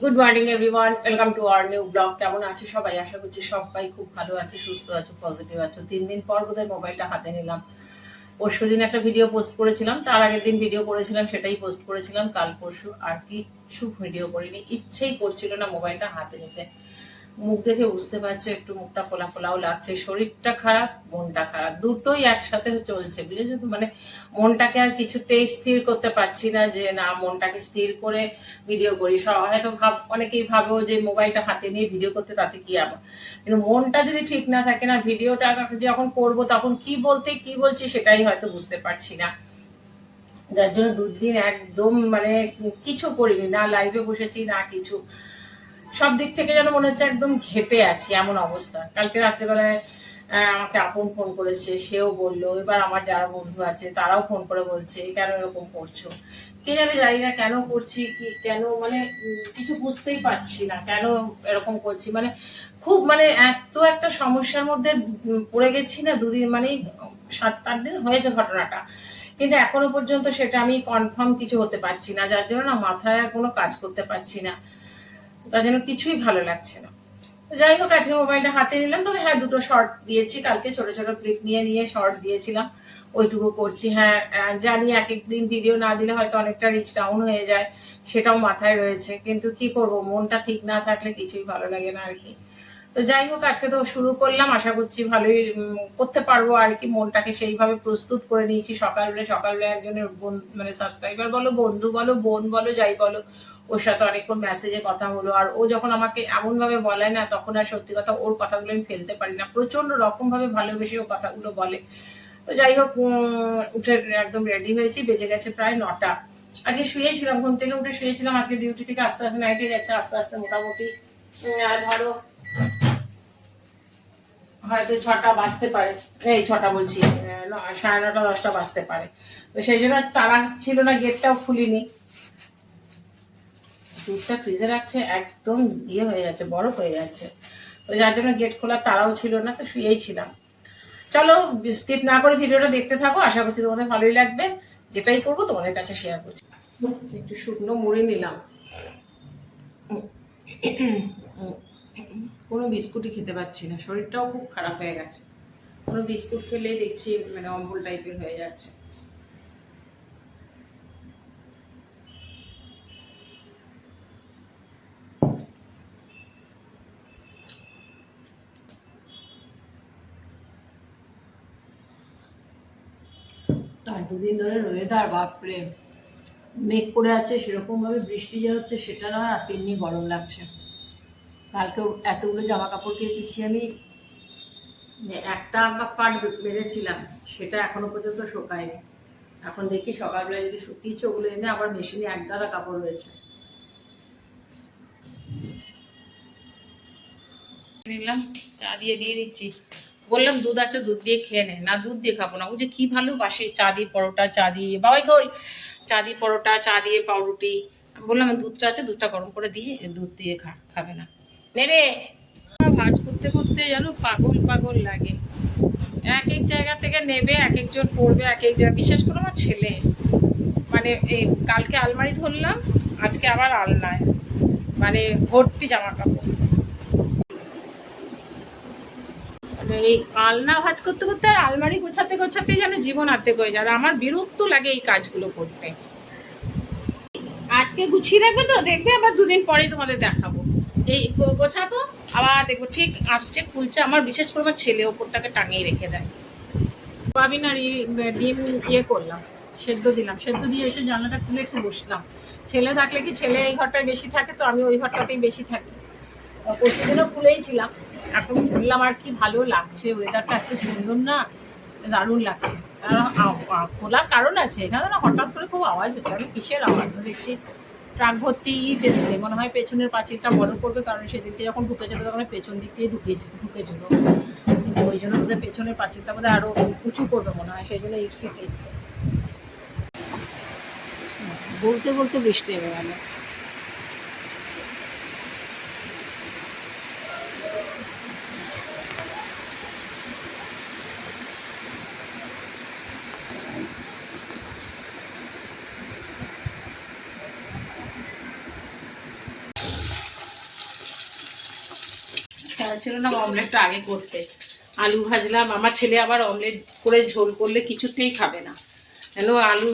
Good morning everyone, welcome to our new blog. কেমন আছে সবাই? আশা করছি সবাই খুব ভালো আছে, সুস্থ আছো, পজিটিভ আছো। 3 দিন পর বোধহয় মোবাইলটা হাতে নিলাম। পরশুদিন একটা ভিডিও পোস্ট করেছিলাম, তার আগের দিন ভিডিও করেছিলাম, সেটাই পোস্ট করেছিলাম। কাল পরশু আর কিছু ভিডিও করিনি, ইচ্ছেই করছিল না মোবাইলটা হাতে নিতে। মুখ দেখে বুঝতে পারছো একটু মুখটা ফোলা ফোলাও লাগছে, শরীরটা খারাপ, মনটা খারাপ, দুটোই একসাথে চলছে, বুঝেছো তো? মানে মনটাকে আর কিছুতেই স্থির করতে পারছি না যে না মনটাকে স্থির করে ভিডিও করি। হয়তো অনেকেই ভাবো যে মোবাইলটা হাতে নিয়ে ভিডিও করতে তাতে কি আমার, কিন্তু মনটা যদি ঠিক না থাকে না, ভিডিওটা যখন করবো তখন কি বলতে কি বলছি সেটাই হয়তো বুঝতে পারছি না। যার জন্য 2 দিন একদম মানে কিছু করিনি, না লাইভে বসেছি না কিছু। সব দিক থেকে যেন মনে হচ্ছে একদম ঘেটে আছি, এমন অবস্থা। কালকে রাত্রেবেলায় আমাকে আপন ফোন করেছে, সেও বললো। এবার আমার যারা বন্ধু আছে তারাও ফোন করে বলছে কেন এরকম করছো। কে জানে, জানি না কেন করছি, কি কেন, মানে কিছু বুঝতেই পারছি না কেন এরকম করছি। মানে খুব মানে এত একটা সমস্যার মধ্যে পড়ে গেছি না। 2 দিন মানে 7-8 দিন হয়েছে ঘটনাটা, কিন্তু এখনো পর্যন্ত সেটা আমি কনফার্ম কিছু হতে পারছি না। যার জন্য না মাথায় আর কোনো কাজ করতে পারছি না, তার জন্য কিছুই ভালো লাগছে না। যাই হোক, আজকে মোবাইলটা হাতে নিলাম। তবে হ্যাঁ, 2টো শর্ট দিয়েছি কালকে, ছোট ছোট ক্লিপ নিয়ে নিয়ে শর্ট দিয়েছিলাম, ওইটুকু করছি। হ্যাঁ, জানি এক একদিন ভিডিও না দিলে হয়তো অনেকটা রিচ ডাউন হয়ে যায়, সেটাও মাথায় রয়েছে, কিন্তু কি করব, মনটা ঠিক না থাকলে কিছুই ভালো লাগে না আর কি। তো যাই হোক, আজকে তো শুরু করলাম, আশা করছি ভালোই করতে পারবো আর কি। মনটাকে সেইভাবে প্রস্তুত করে নিয়েছি। সকালবেলা একজনের মানে সাবস্ক্রাইবার বলো, বন্ধু বলো, বোন বলো, যাই বলো, ওর সাথে অনেকক্ষণ মেসেজে কথা হলো। আর ও যখন আমাকে এমন ভাবে বলায় না, তখন আর সত্যি কথা ওর কথাগুলো আমি ফেলতে পারি না, প্রচন্ড রকম ভাবে ভালোবেসে ও কথাগুলো বলে। তো যাই হোক, উঠে একদম রেডি হয়েছি, বেজে গেছে প্রায় 9টা। আজকে শুয়েছিলাম, ঘুম থেকে উঠে শুয়েছিলাম। আজকে ডিউটি থেকে আস্তে আস্তে নাইটে যাচ্ছে, আস্তে আস্তে মোটামুটি ধরো হয়তো 6টা বাজতে পারে। এই 6টা বলছি, 9:30 10টা বাজতে পারে। তো সেই জন্য তাড়া ছিল না, গেটটাও খুলিনি। দুধটা ফ্রিজে রাখছে, একদম ইয়ে হয়ে যাচ্ছে, বরফ হয়ে যাচ্ছে। তো যার জন্য গেট খোলার তাড়াও ছিল না, তো শুয়েই ছিলাম। চলো স্কিপ না করে ভিডিওটা দেখতে থাকো, আশা করছি তোমাদের ভালোই লাগবে। যেটাই করবো তোমাদের কাছে শেয়ার করছি। একটু শুকনো মুড়ি নিলাম, কোনো বিস্কুটই খেতে পাচ্ছি না, শরীরটাও খুব খারাপ হয়ে গেছে। কোনো বিস্কুট খেলেই দেখছি মানে অম্বল টাইপের হয়ে যাচ্ছে। আর 2 দিন ধরে ওয়েদার বাপরে, মেঘ করে আছে, সেরকম ভাবে বৃষ্টি যে হচ্ছে সেটা না, তেমনি গরম লাগছে। কালকে এতগুলো জামা কাপড় কেচেছি আমি, একটা পাট বেড়েছিলাম, সেটা এখনো পর্যন্ত শুকায়নি। এখন দেখি সকালবেলা যদি শুকিয়েছে ওগুলো এনে আবার মেশিনে একগাদা কাপড় রয়েছে। নিলাম, চা দিয়ে দিচ্ছি। বললাম দুধ আছে, দুধ দিয়ে খেয়ে নে। না, দুধ দিয়ে খাবো না। ও যে কি ভালোবাসে চা দিয়ে পরোটা, চা দিয়ে বাবাই গোল, চা দিয়ে পরোটা, চা দিয়ে পাউরুটি। আমি বললাম দুধটা আছে, দুধটা গরম করে দিয়ে দুধ দিয়ে খাবে না। মেরে ভাজ করতে করতে যেন পাগল পাগল লাগে। এক এক জায়গা থেকে নেবে, এক একজন পড়বে এক এক জায়গা। বিশেষ করে আমার ছেলে, মানে এই কালকে আলমারি ধরলাম, আজকে আবার আলনায়, মানে ভর্তি জামা কাপড়। মানে এই আলনা ভাঁজ করতে করতে আর আলমারি গোছাতে গোছাতে যেন জীবন আর্ধেক হয়ে যায়। আর আমার বিরক্ত লাগে এই কাজগুলো করতে। আজকে গুছিয়ে রাখবে তো, দেখবে আবার 2 দিন পরেই তোমাদের দেখাবো। এই গোছাবো, আবার দেখবো ঠিক আসছে, খুলছে। আমার বিশেষ করে আমার ছেলে ওপরটাকে টাঙিয়ে রেখে দেয়। সোয়াবিন আর ডিম ইয়ে করলাম, সেদ্ধ দিলাম, সেদ্ধ দিয়ে এসে জানলাটা খুলে একটু বসলাম। ছেলে থাকলে কি, ছেলে এই ঘরটায় বেশি থাকে, তো আমি ওই ঘরটাতেই বেশি থাকি। পরশুদিনও খুলেই ছিলাম, এখন খুললাম। আর কি ভালো লাগছে, ওয়েদারটা এত সুন্দর না, দারুণ লাগছে। খোলার কারণ আছে, এখানে না হঠাৎ করে খুব আওয়াজ হচ্ছে। আমি কিসের আওয়াজ দেখছি, ট্রাক ভর্তি ইট এসছে, মনে হয় পেছনের পাঁচিলটা বড় করবে, কারণ সেদিনকে যখন ঢুকেছিল তখন পেছন দিক দিয়ে ঢুকেছিল, কিন্তু ওই জন্য বোধহয় পেছনের পাঁচিলটা বোধহয় আরো উঁচু করবে মনে হয়, সেই জন্য ইট ফিট এসছে। বলতে বলতে বৃষ্টি এসে গেল। খেয়াল ছিল না অমলেটটা আগে করতে। আলু ভাজলাম, আমার ছেলে আবার অমলেট করে ঝোল করলে কিছুতেই খাবে না, কেন আলু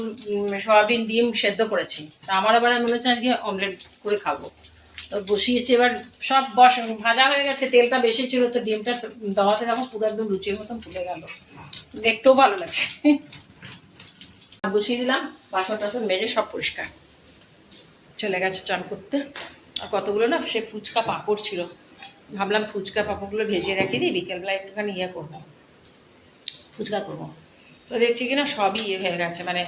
সয়াবিন ডিম সেদ্ধ করেছি, তা আমার আবার মনে হচ্ছে আজকে অমলেট করে খাবো। তো বসিয়েছি, এবার সব ভাজা হয়ে গেছে, তেলটা বেশি ছিল তো ডিমটা দেওয়াতে দেখো পুরো একদম লুচির মতন ফুলে গেল, দেখতেও ভালো লাগছে। বসিয়ে দিলাম, বাসন টাসন মেজে সব পরিষ্কার, চলে গেছে চান করতে। আর কতগুলো না সে ফুচকা পাঁপড় ছিল, ভাবলাম ফুচকা পাঁপড়গুলো ভেজে রেখে দিই, বিকেলবেলা একটুখানি ইয়ে করবো, ফুচকা করবো। তো দেখছি কিনা সবই ইয়ে হয়ে গেছে, মানে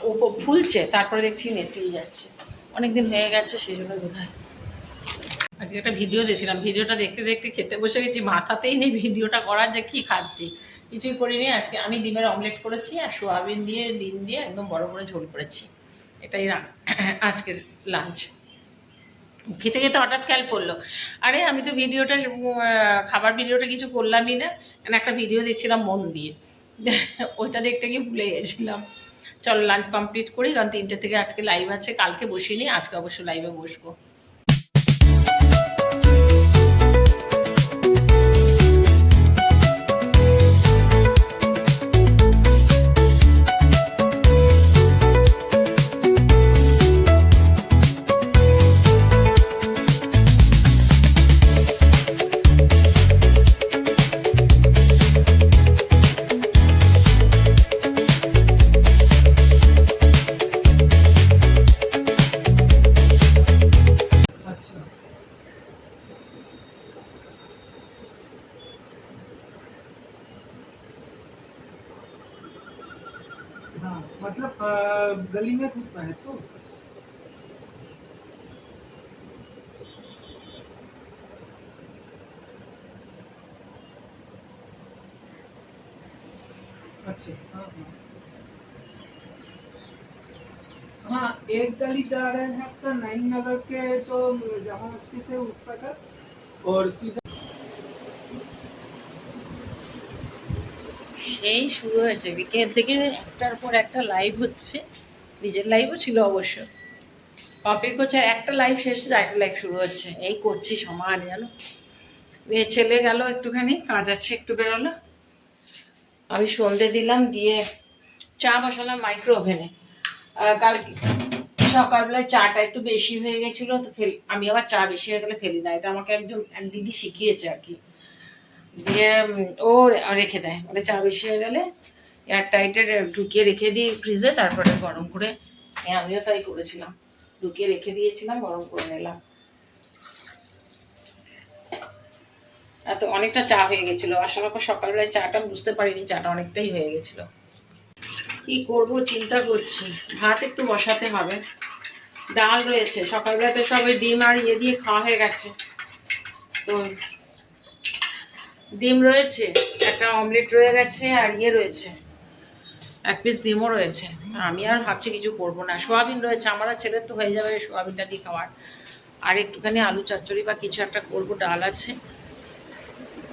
ও ফুলছে, তারপরে দেখছি নেতিয়ে যাচ্ছে, অনেকদিন হয়ে গেছে সেই জন্য বোধ হয়। আজকে একটা ভিডিও দেখছিলাম, ভিডিওটা দেখতে দেখতে খেতে বসে গেছি, মাথাতেই নেই ভিডিওটা করার যে কী খাচ্ছি, কিছুই করিনি। আজকে আমি ডিমের অমলেট করেছি আর সোয়াবিন দিয়ে ডিম দিয়ে একদম বড় করে ঝোল করেছি, এটাই আজকের লাঞ্চ। খেতে খেতে হঠাৎ খেয়াল পড়লো, আরে আমি তো ভিডিওটা খাবার ভিডিওটা কিছু করলামই না, কারণ একটা ভিডিও দেখছিলাম মন দিয়ে, ওইটা দেখতে গিয়ে ভুলে গেছিলাম। চলো লাঞ্চ কমপ্লিট করি, কারণ 3টে থেকে আজকে লাইভ আছে, কালকে বসিনি, আজকে অবশ্য লাইভে বসবো। हाँ मतलब गली में घुसना है तो अच्छा हाँ हाँ हाँ एक गली जा रहे हैं तो नईम नगर के जो जामा मस्जिद है उस तक और सीधा সেই শুরু হয়েছে বিকেল থেকে, একটার পর একটা লাইভ হচ্ছে, নিজের লাইভও ছিল অবশ্য, কমপ্লিট করছে, একটা লাইভ শেষ হচ্ছে একটা লাইভ শুরু হচ্ছে, এই করছি সমান জানো। ছেলে গেল একটুখানি কাজ আছে, একটু বেরোলো, আমি সন্ধে দিলাম, দিয়ে চা বসালাম মাইক্রো ওভেনে। কাল সকালবেলায় চাটা একটু বেশি হয়ে গেছিলো তো আমি আবার চা বেশি হয়ে গেলে ফেলি না, এটা আমাকে একজন এক দিদি শিখিয়েছে আর কি, দিয়ে ও রেখে দেয়, মানে চা বেশি হয়ে গেলে এয়ার টাইটে ঢুকিয়ে রেখে দিই ফ্রিজে, তারপরে গরম করে, আমিও তাই করেছিলাম, ঢুকিয়ে রেখে দিয়েছিলাম, গরম করে নিলাম। এত অনেকটা চা হয়ে গেছিলো, আসলে সকালবেলায় চাটা বুঝতে পারিনি, চাটা অনেকটাই হয়ে গেছিলো। কি করব চিন্তা করছি, ভাত একটু বসাতে হবে, ডাল রয়েছে, সকালবেলা তো সবাই ডিম আর ইয়ে দিয়ে খাওয়া হয়ে গেছে, তো ডিম রয়েছে, একটা অমলেট রয়ে গেছে, আর ইয়ে রয়েছে, এক পিস ডিমও রয়েছে, আমি আর ভাবছি কিছু করবো না। সোয়াবিন রয়েছে, আমার আর ছেলের তো হয়ে যাবে সোয়াবিনটা দিয়ে খাওয়ার, আর একটুখানি আলু চচ্চড়ি বা কিছু একটা করবো, ডাল আছে,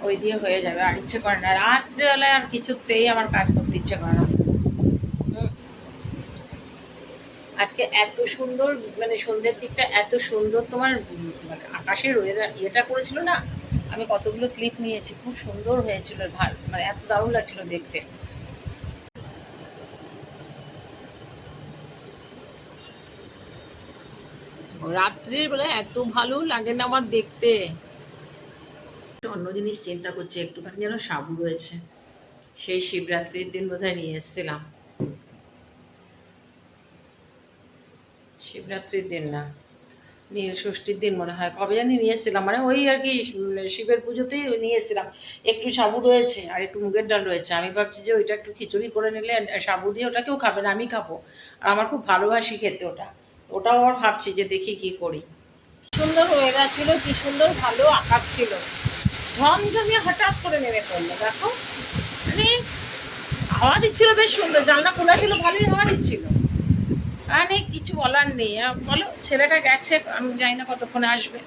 ওই দিয়ে হয়ে যাবে, আর ইচ্ছে করে না রাত্রেবেলায় আর কিছুতেই আমার কাজ করতে ইচ্ছে করে না। আজকে এত সুন্দর, মানে সন্ধ্যের দিকটা এত সুন্দর, তোমার মানে আকাশের ইয়েটা করেছিল না, আমি কতগুলো ক্লিপ নিয়েছি, খুব সুন্দর হয়েছিল, মানে এত দারুণ লাগছিল দেখতে। রাত্রির বেলা এত ভালো লাগে না আমার দেখতে। অন্য জিনিস চিন্তা করছি, একটুখানি যেন সাবু রয়েছে, সেই শিবরাত্রির দিন বোধহয় নিয়ে এসেছিলাম, শিবরাত্রির দিন না, নীল ষষ্ঠীর দিন মনে হয়, কবে জানি নিয়ে এসেছিলাম, মানে ওই আর কি শিবের পুজোতেই নিয়ে এসেছিলাম। একটু সাবু রয়েছে আর একটু মুগের ডাল রয়েছে, আমি ভাবছি যে ওইটা একটু খিচুড়ি করে নিলে সাবু দিয়ে, ওটা কেউ খাবে না, আমি খাবো, আর আমার খুব ভালোবাসি খেতে ওটাও আবার ভাবছি যে দেখি কি করি। সুন্দর হয়ে গেছিল, কি সুন্দর ভালো আকাশ ছিল, ঝমঝমিয়ে হঠাৎ করে নেমে পড়লো, দেখো মানে হাওয়া দিচ্ছিল বেশ সুন্দর, জানলা খোলা ছিল, ভালোই হাওয়া দিচ্ছিল, মানে কিছু বলার নেই। বলো, ছেলেটা গেছে, আমি জানি না কতক্ষণে আসবে,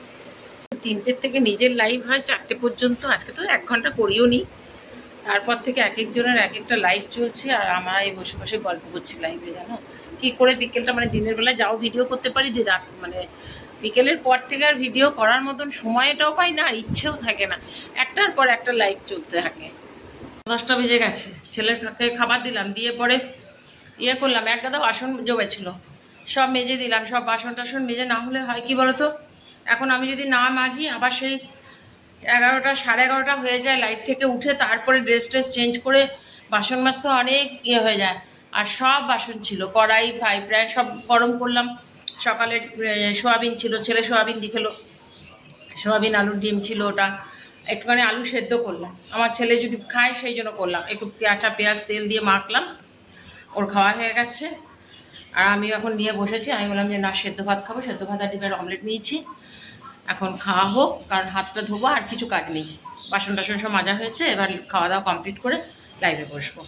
3টের থেকে নিজের লাইভ হয় 4টে পর্যন্ত, আজকে তো 1 ঘন্টা করিও নি, তারপর থেকে এক একজনের এক একটা লাইভ চলছে, আর আমায় বসে বসে গল্প করছি লাইভে, জানো কি করে বিকেলটা মানে দিনের বেলা যাও ভিডিও করতে পারি, যে রাত মানে বিকেলের পর থেকে আর ভিডিও করার মতন সময়টাও পাই না আর ইচ্ছেও থাকে না, একটার পর একটা লাইভ চলতে থাকে। 10টা বেজে গেছে, ছেলের খাবার দিলাম, দিয়ে পরে ইয়ে করলাম, এক গাদা বাসন জমেছিল সব মেজে দিলাম। সব বাসন টাসন মেজে না হলে হয় কি বলতো, এখন আমি যদি না মাজি আবার সেই 11টা 11:30 হয়ে যায় লাইট থেকে উঠে, তারপরে ড্রেস ট্রেস চেঞ্জ করে বাসন মাজতে অনেক ইয়ে হয়ে যায়। আর সব বাসন ছিল, কড়াই ফ্রাই প্যান সব গরম করলাম। সকালে সোয়াবিন ছিল, ছেলে সোয়াবিন দিয়ে খেলো, সোয়াবিন আলুর ডিম ছিল, ওটা একটুখানি আলু সেদ্ধ করলাম, আমার ছেলে যদি খায় সেই জন্য করলাম, একটু পেঁয়াজ তেল দিয়ে মাখলাম, ওর খাওয়া হয়ে গেছে। আর আমি এখন নিয়ে বসেছি, আমি বললাম যে না সেদ্ধ ভাত খাবো, সেদ্ধ ভাত আর ডিমের অমলেট নিয়েছি, এখন খাওয়া হোক, কারণ হাতটা ধোবো, আর কিছু কাজ নেই, বাসন টাসন সব মাজা হয়েছে, এবার খাওয়া দাওয়া কমপ্লিট করে লাইভে বসবো।